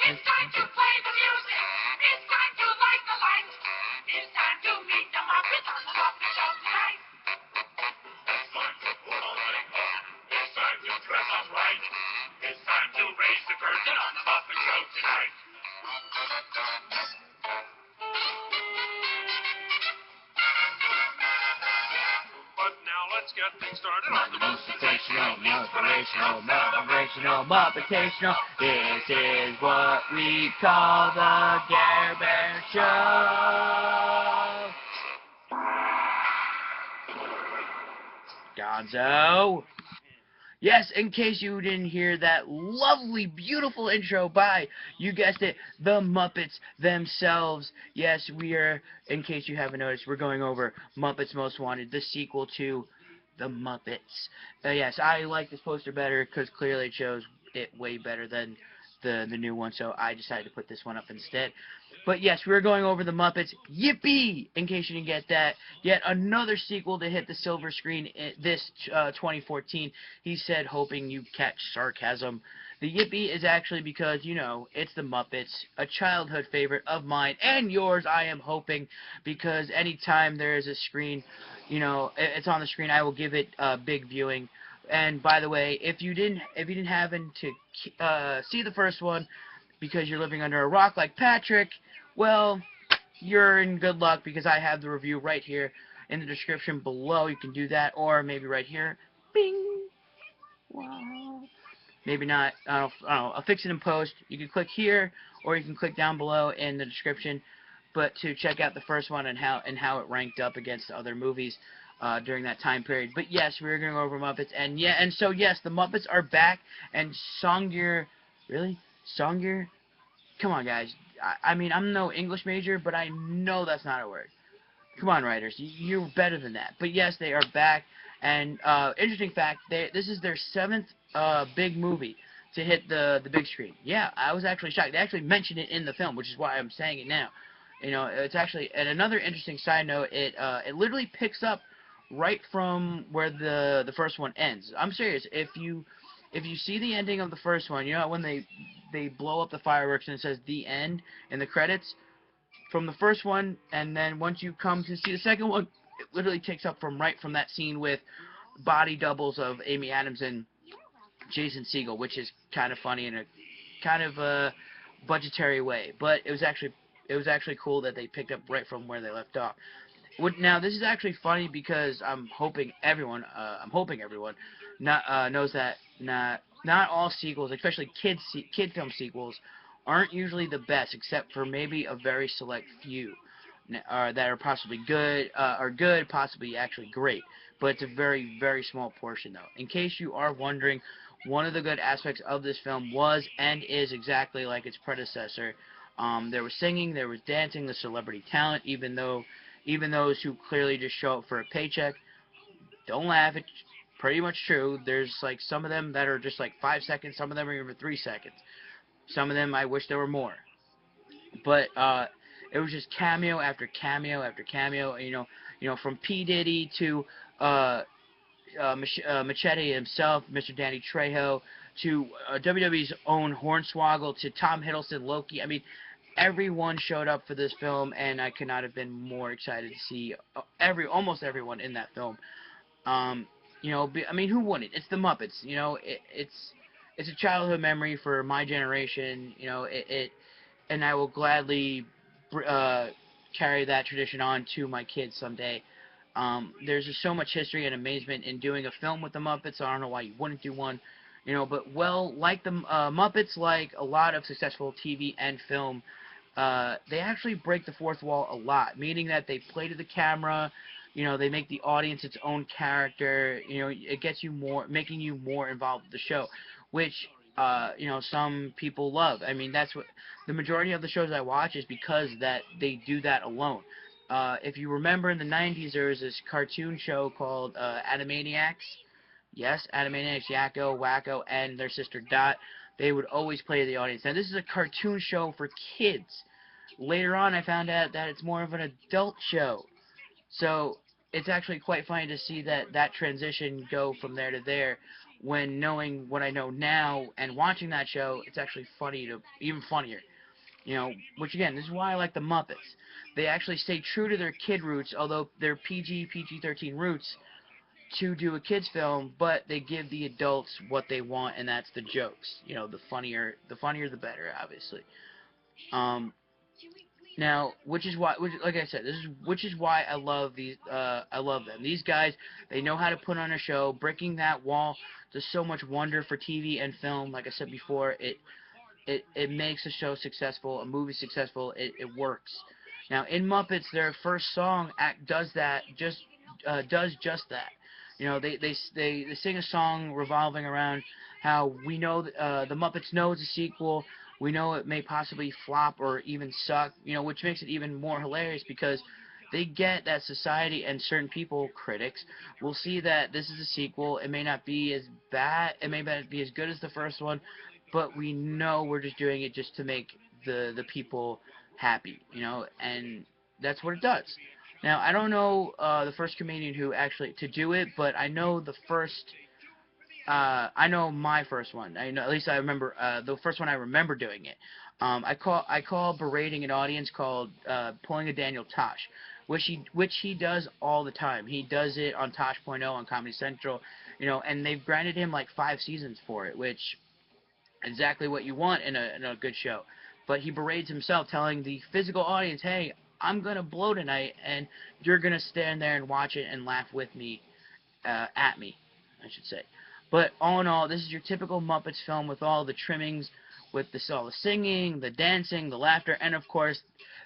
It's time to play the music. It's time to light the lights. It's time to meet the Muppets on the Muppet Show tonight. It's time to put on makeup. It's time to dress up right. It's time to raise the curtain on the Muppet Show tonight. But now let's get things started on the most sensational, motivational, Muppetational. This is what we call the Care Bear Show. Gonzo. Yes, in case you didn't hear that lovely, beautiful intro by, you guessed it, the Muppets themselves. Yes, we are, in case you haven't noticed, we're going over Muppets Most Wanted, the sequel to The Muppets. Yes, I like this poster better because clearly it shows it way better than the new one, so I decided to put this one up instead. But yes, we're going over The Muppets. Yippee! In case you didn't get that, yet another sequel to hit the silver screen this 2014. He said, hoping you catch sarcasm. The yippee is actually because, you know, it's The Muppets, a childhood favorite of mine and yours, I am hoping, because anytime there is a screen, you know, it's on the screen, I will give it a big viewing. And by the way, if you didn't happen to see the first one because you're living under a rock like Patrick, well, you're in good luck because I have the review right here in the description below. You can do that, or maybe right here. Bing. Wow. Maybe not. I don't know. I'll fix it in post. You can click here, or you can click down below in the description. But to check out the first one and how it ranked up against other movies during that time period. But yes, we're going to go over Muppets, and so yes, the Muppets are back, and Songyear, really? Songyear? Come on, guys. I mean, I'm no English major, but I know that's not a word. Come on, writers. You're better than that. But yes, they are back, and interesting fact, this is their 7th big movie to hit the big screen. Yeah, I was actually shocked. They actually mentioned it in the film, which is why I'm saying it now. You know, it's actually, and another interesting side note, it literally picks up right from where the first one ends. I'm serious. If you see the ending of the first one, you know when they blow up the fireworks and it says the end in the credits from the first one, and then once you come to see the second one, it literally takes up from that scene with body doubles of Amy Adams and Jason Segel, which is kind of funny in a kind of a budgetary way, but it was actually cool that they picked up right from where they left off. Now this is actually funny because I'm hoping everyone knows that not all sequels, especially kid film sequels, aren't usually the best, except for maybe a very select few that are possibly good, possibly actually great. But it's a very, very small portion, though. In case you are wondering, one of the good aspects of this film was and is exactly like its predecessor. There was singing, there was dancing, the celebrity talent, even those who clearly just show up for a paycheck. Don't laugh, it's pretty much true. There's like some of them that are just like 5 seconds, some of them are even 3 seconds. Some of them I wish there were more. But it was just cameo after cameo after cameo. You know, from P. Diddy to Machete himself, Mr. Danny Trejo, to WWE's own Hornswoggle, to Tom Hiddleston, Loki. I mean, everyone showed up for this film, and I could not have been more excited to see almost everyone in that film. You know, I mean, who wouldn't? It's the Muppets. You know, it's a childhood memory for my generation. You know, and I will gladly carry that tradition on to my kids someday. There's just so much history and amazement in doing a film with the Muppets. So I don't know why you wouldn't do one. You know, but like the Muppets, like a lot of successful TV and film, they actually break the fourth wall a lot, meaning that they play to the camera. You know, they make the audience its own character. You know, it gets you making you more involved with the show, which you know, some people love. I mean, that's what the majority of the shows I watch is because that they do that alone. If you remember in the 90s, there was this cartoon show called Animaniacs. Yes, Animaniacs, Yakko, Wacko, and their sister Dot. They would always play to the audience. Now, this is a cartoon show for kids. Later on, I found out that it's more of an adult show. So, it's actually quite funny to see that transition go from there to there, when knowing what I know now and watching that show, it's actually even funnier. Which again, this is why I like the Muppets. They actually stay true to their kid roots, although they're PG-13 roots, to do a kids film, but they give the adults what they want, and that's the jokes. The funnier the better, obviously. Um, Now, like I said, which is why I love I love them. These guys, they know how to put on a show. Breaking that wall does so much wonder for TV and film. Like I said before, it makes a show successful, a movie successful. It works. Now, in Muppets, their first song does just that. They sing a song revolving around how we know the Muppets know it's a sequel. We know it may possibly flop or even suck. Which makes it even more hilarious because they get that society and certain people, critics, will see that this is a sequel. It may not be as bad. It may not be as good as the first one, but we know we're just doing it just to make the people happy. And that's what it does. Now, I don't know the first comedian who actually to do it, but I know the first. I know my first one. I know, at least I remember the first one I remember doing it. I call berating an audience called pulling a Daniel Tosh, which he does all the time. He does it on Tosh.0 on Comedy Central, and they've granted him like 5 seasons for it, which exactly what you want in a good show. But he berates himself, telling the physical audience, "Hey, I'm gonna blow tonight, and you're gonna stand there and watch it and laugh with me, at me, I should say." But all in all, this is your typical Muppets film with all the trimmings, with all the singing, the dancing, the laughter, and of course,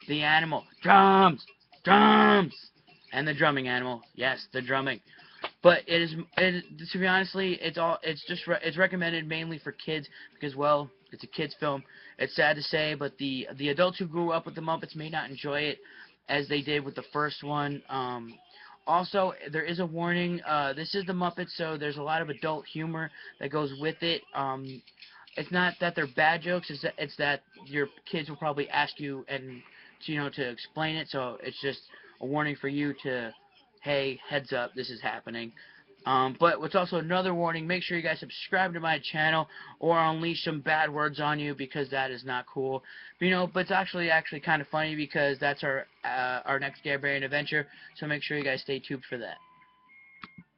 the animal drums, drums, and the drumming animal. Yes, the drumming. But to be honestly, it's recommended mainly for kids because, well, it's a kids film. It's sad to say, but the adults who grew up with the Muppets may not enjoy it as they did with the first one. Also, there is a warning. This is the Muppets, so there's a lot of adult humor that goes with it. It's not that they're bad jokes. It's that your kids will probably ask you to explain it. So it's just a warning for you to, hey, heads up, this is happening. But what's also another warning, make sure you guys subscribe to my channel or I'll unleash some bad words on you because that is not cool. But it's actually kind of funny because that's our next Gabriel adventure. So make sure you guys stay tuned for that.